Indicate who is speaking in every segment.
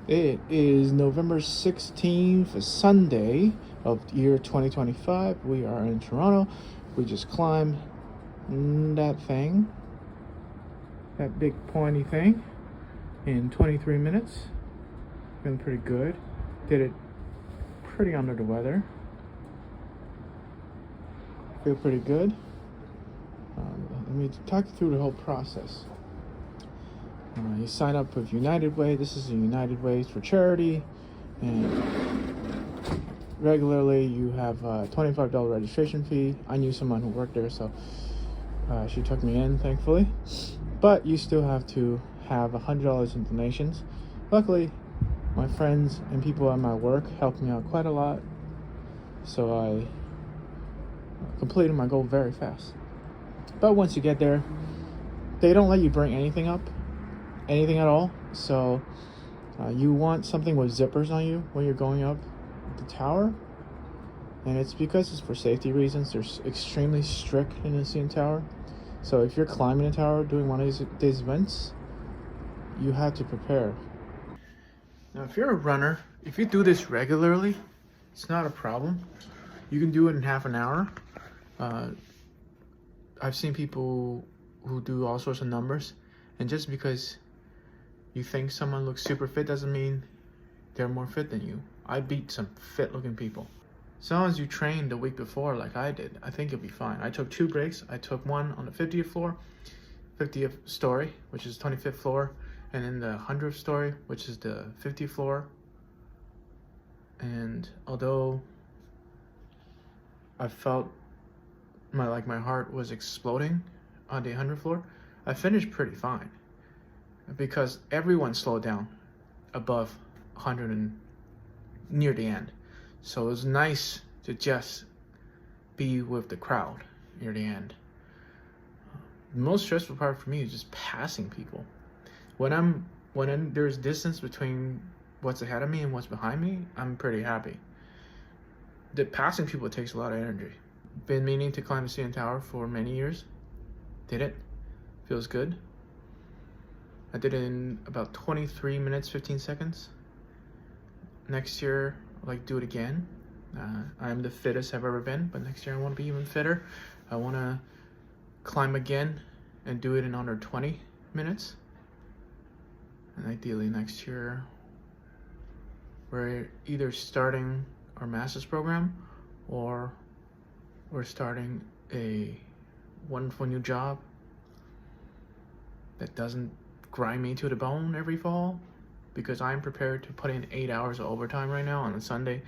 Speaker 1: It is November 16th, Sunday of the year 2025. We are in Toronto. We just climbed that thing, that big pointy thing, in 23 minutes. Feeling pretty good. Did it pretty under the weather. Feel pretty good. Let me talk you through the whole process. You sign up with United Way. This is a United Way for charity, and regularly you have a $25 registration fee. I knew someone who worked there, so she took me in, thankfully. But you still have to have $100 in donations. Luckily, my friends and people at my work helped me out quite a lot, so I completed my goal very fast. But once you get there, they don't let you bring anything at all. So you want something with zippers on you when you're going up the tower, and it's because it's for safety reasons. They're extremely strict in the CN Tower. So if you're climbing a tower doing one of these events, you have to prepare. Now, if you're a runner, if you do this regularly, it's not a problem. You can do it in half an hour. I've seen people who do all sorts of numbers, and just because you think someone looks super fit doesn't mean they're more fit than you. I beat some fit looking people. As long as you train the week before like I did, I think you'll be fine. I took 2 breaks. I took one on the 50th floor, 50th story, which is 25th floor, and then the 100th story, which is the 50th floor. And although I felt my heart was exploding on the 100th floor, I finished pretty fine because everyone slowed down above 100 and near the end. So it was nice to just be with the crowd near the end. The most stressful part for me is just passing people. When there's distance between what's ahead of me and what's behind me, I'm pretty happy. The passing people takes a lot of energy. Been meaning to climb the CN Tower for many years. Did it. Feels good. I did it in about 23 minutes, 15 seconds. Next year, I'd like to do it again. I'm the fittest I've ever been, but next year I want to be even fitter. I want to climb again and do it in under 20 minutes. And ideally next year, we're either starting our master's program or we're starting a wonderful new job that doesn't grind me to the bone every fall, because I'm prepared to put in 8 hours of overtime right now on a Sunday,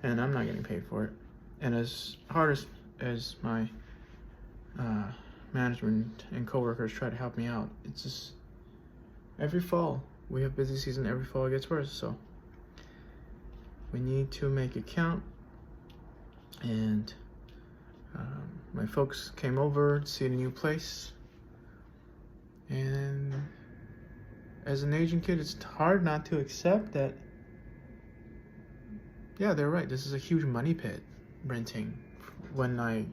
Speaker 1: and I'm not getting paid for it. And as hard as my management and coworkers try to help me out, it's just every fall we have busy season. Every fall it gets worse, so we need to make it count. And my folks came over to see the new place, and as an Asian kid, it's hard not to accept that, yeah, they're right. This is a huge money pit, renting, when I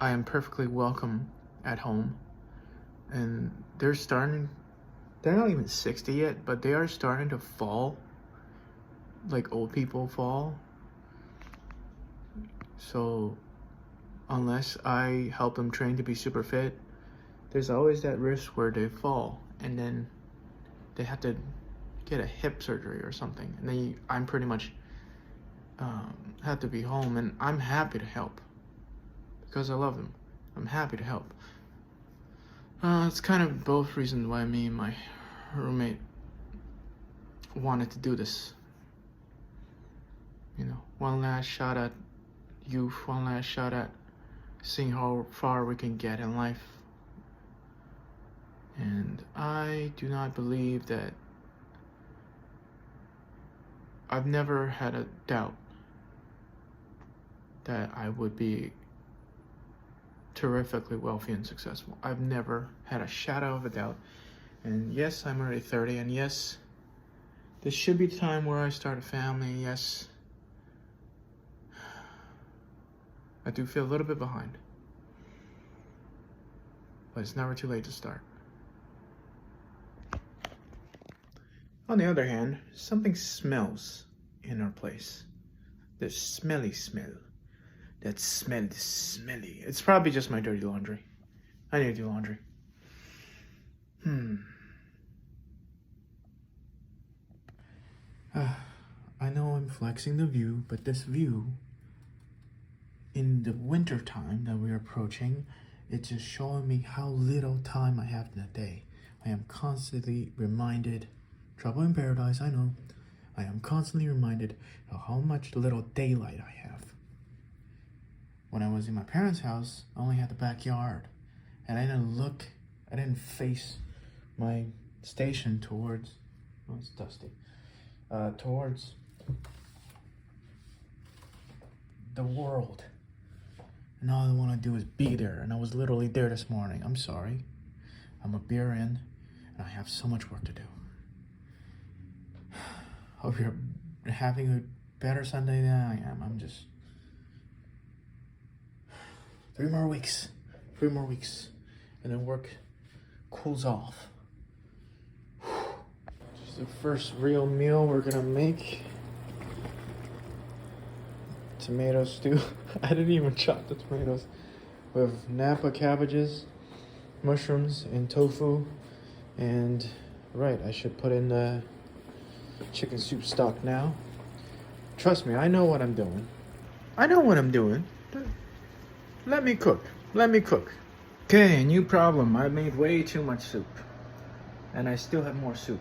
Speaker 1: am perfectly welcome at home. And they're not even 60 yet, but they are starting to fall like old people fall. So unless I help them train to be super fit, there's always that risk where they fall and then they have to get a hip surgery or something, and then I'm pretty much have to be home. And I'm happy to help because I love them. I'm happy to help. It's kind of both reasons why me and my roommate wanted to do this. You know, one last shot at youth, one last shot at seeing how far we can get in life. And I do not believe that I've never had a doubt that I would be terrifically wealthy and successful. I've never had a shadow of a doubt. And yes, I'm already 30, and yes, this should be the time where I start a family. Yes, I do feel a little bit behind, but it's never too late to start. On the other hand, something smells in our place. The smelly smell. That smelly. It's probably just my dirty laundry. I need to do laundry. I know I'm flexing the view, but this view, in the winter time that we're approaching, it's just showing me how little time I have in a day. I am constantly reminded, trouble in paradise, I know. I am constantly reminded of how much little daylight I have. When I was in my parents' house, I only had the backyard. And I didn't face my station towards, oh, it's dusty, towards the world. And all I want to do is be there. And I was literally there this morning. I'm sorry. I'm a beer in, and I have so much work to do. Hope you're having a better Sunday than I am. I'm just... 3 more weeks. And then work cools off. This is the first real meal we're gonna make. Tomato stew. I didn't even chop the tomatoes. With Napa cabbages, mushrooms, and tofu. And right, I should put in the chicken soup stock now. Trust me, I know what I'm doing. Let me cook. Okay, new problem. I made way too much soup. And I still have more soup.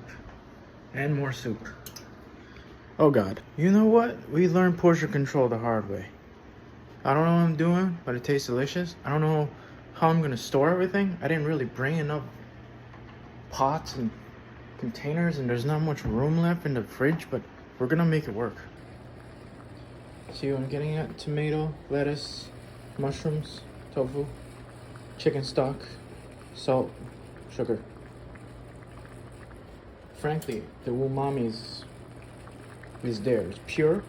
Speaker 1: And more soup. Oh God. You know what? We learned portion control the hard way. I don't know what I'm doing, but it tastes delicious. I don't know how I'm gonna store everything. I didn't really bring enough pots and containers, and there's not much room left in the fridge, but we're gonna make it work. See what I'm getting at? Tomato, lettuce, mushrooms, tofu, chicken stock, salt, sugar. Frankly, the umami is there. It's pure,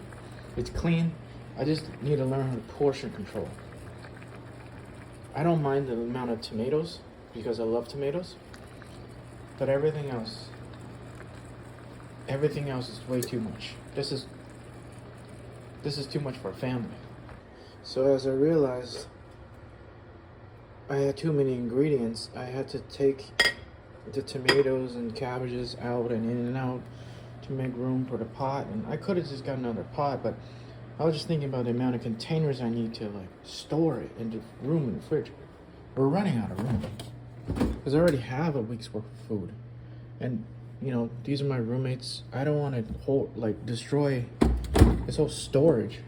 Speaker 1: it's clean. I just need to learn how to portion control. I don't mind the amount of tomatoes because I love tomatoes, but everything else is way too much. This is too much for a family. So as I realized I had too many ingredients, I had to take the tomatoes and cabbages out and in and out to make room for the pot. And I could have just got another pot, but I was just thinking about the amount of containers I need to like store it in the room in the fridge. We're running out of room because I already have a week's worth of food, and you know, these are my roommates. I don't want to destroy this whole storage,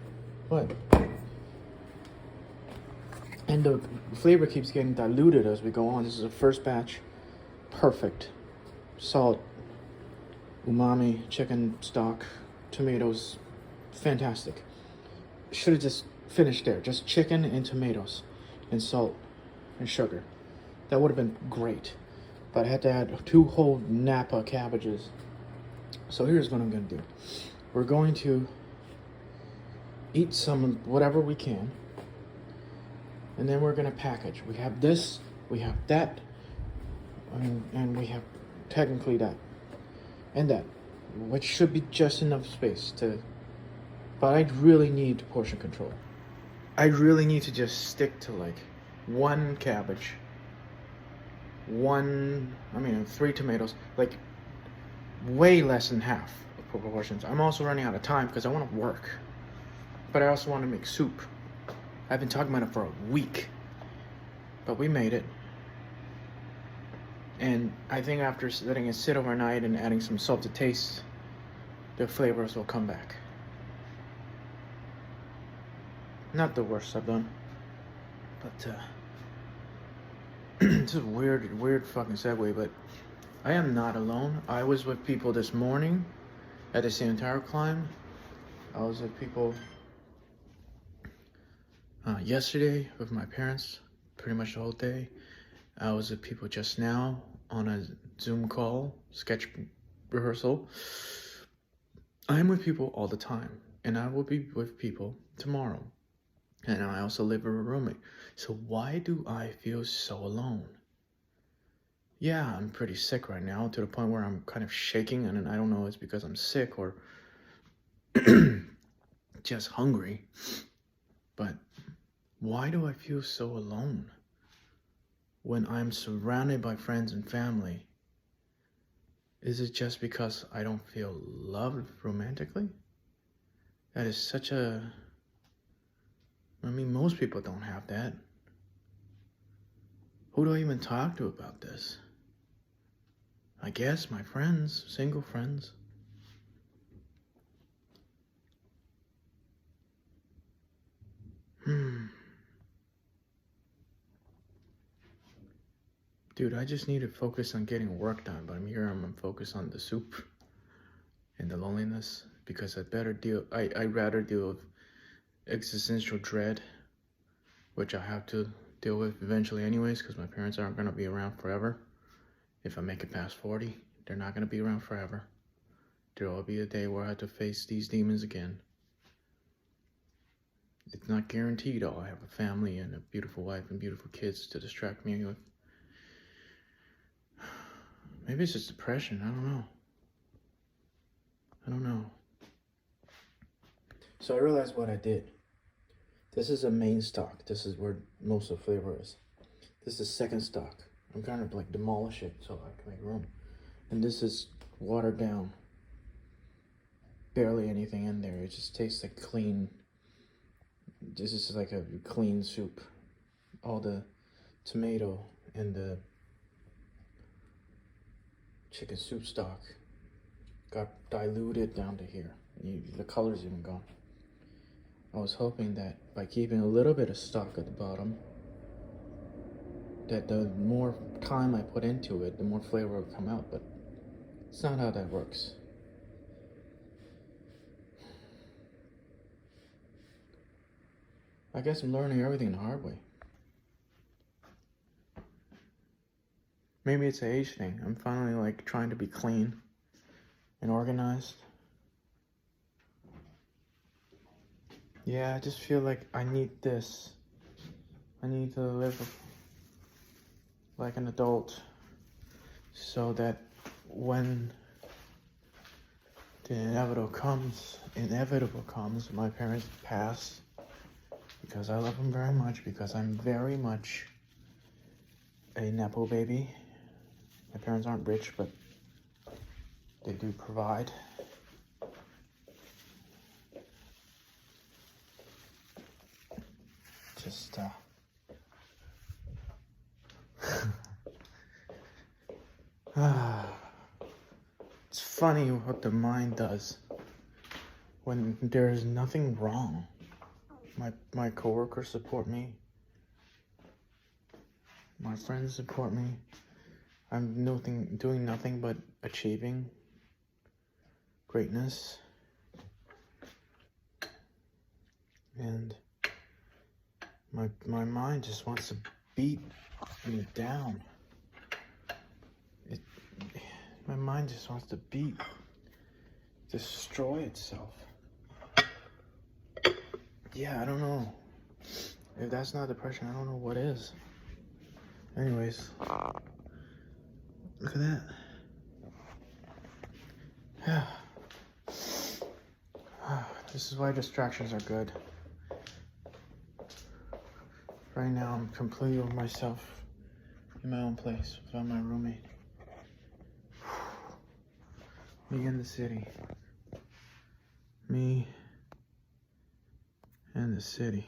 Speaker 1: but and the flavor keeps getting diluted as we go on. This is the first batch. Perfect. Salt, umami, chicken stock, tomatoes. Fantastic. Should have just finished there. Just chicken and tomatoes and salt and sugar. That would have been great. But I had to add 2 whole Napa cabbages. So here's what I'm going to do. We're going to eat some whatever we can. And then we're going to package. We have this, we have that, and we have technically that. And that. Which should be just enough space to... But I really need portion control. I really need to just stick to like 1 cabbage, 3 tomatoes, like way less than half of proportions. I'm also running out of time because I want to work, but I also want to make soup. I've been talking about it for a week, but we made it. And I think after letting it sit overnight and adding some salt to taste, the flavors will come back. Not the worst I've done, but it's a weird fucking segue, but I am not alone. I was with people this morning at the San Antonio climb. I was with people yesterday with my parents, pretty much the whole day. I was with people just now on a Zoom call, sketch rehearsal. I'm with people all the time, and I will be with people tomorrow. And I also live with a roommate. So why do I feel so alone? Yeah, I'm pretty sick right now to the point where I'm kind of shaking, and I don't know if it's because I'm sick or just hungry. But why do I feel so alone when I'm surrounded by friends and family? Is it just because I don't feel loved romantically? That is such a... I mean, most people don't have that. Who do I even talk to about this? I guess my friends, single friends. Dude, I just need to focus on getting work done, but I'm focused on the soup and the loneliness because I'd rather deal with existential dread, which I have to deal with eventually anyways, because my parents aren't going to be around forever. If I make it past 40, they're not going to be around forever. There will be a day where I have to face these demons again. It's not guaranteed I'll have a family and a beautiful wife and beautiful kids to distract me with. Maybe it's just depression, I don't know. So I realized what I did. This is a main stock. This is where most of the flavor is. This is the second stock. I'm kind of like demolish it so I can make room. And this is watered down. Barely anything in there. It just tastes like clean. This is like a clean soup. All the tomato and the chicken soup stock got diluted down to here. The color's even gone. I was hoping that by keeping a little bit of stock at the bottom, that the more time I put into it, the more flavor will come out, but it's not how that works. I guess I'm learning everything the hard way. Maybe it's an age thing. I'm finally like trying to be clean and organized. Yeah, I just feel like I need this. I need to live like an adult so that when the inevitable comes, my parents pass, because I love them very much, because I'm very much a Nepo baby. My parents aren't rich, but they do provide. Just, it's funny what the mind does when there's nothing wrong. My coworkers support me. My friends support me. I'm doing nothing but achieving greatness. And my mind just wants to beat me down. My mind just wants to destroy itself. Yeah, I don't know. If that's not depression, I don't know what is. Anyways, look at that. Yeah. This is why distractions are good. Right now, I'm completely with myself in my own place without my roommate. Me and the city. Me and the city.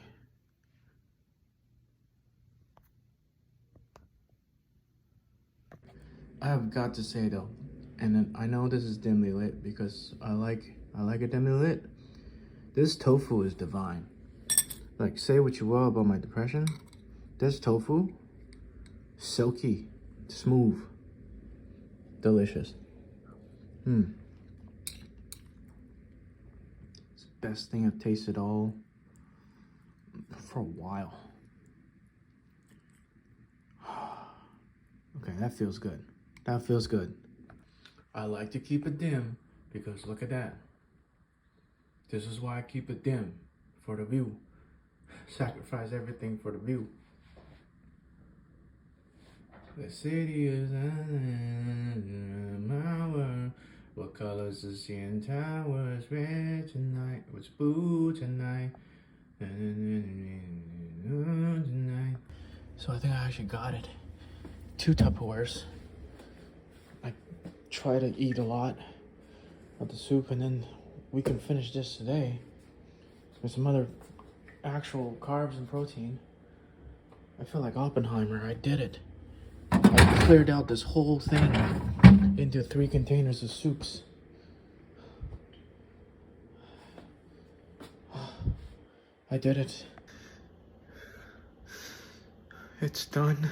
Speaker 1: I have got to say though, and then I know this is dimly lit because I like it dimly lit. This tofu is divine. Like, say what you will about my depression. This tofu, silky, smooth, delicious. It's the best thing I've tasted all for a while. Okay, that feels good. That feels good. I like to keep it dim because look at that. This is why I keep it dim, for the view. Sacrifice everything for the view. The city is my world. What colors the CN Towers? Red tonight, what's blue tonight? Tonight. So I think I actually got it. 2 Tupperwares. I try to eat a lot of the soup, and then we can finish this today with some other actual carbs and protein. I feel like Oppenheimer. I did it. I cleared out this whole thing into 3 containers of soups. I did it. It's done.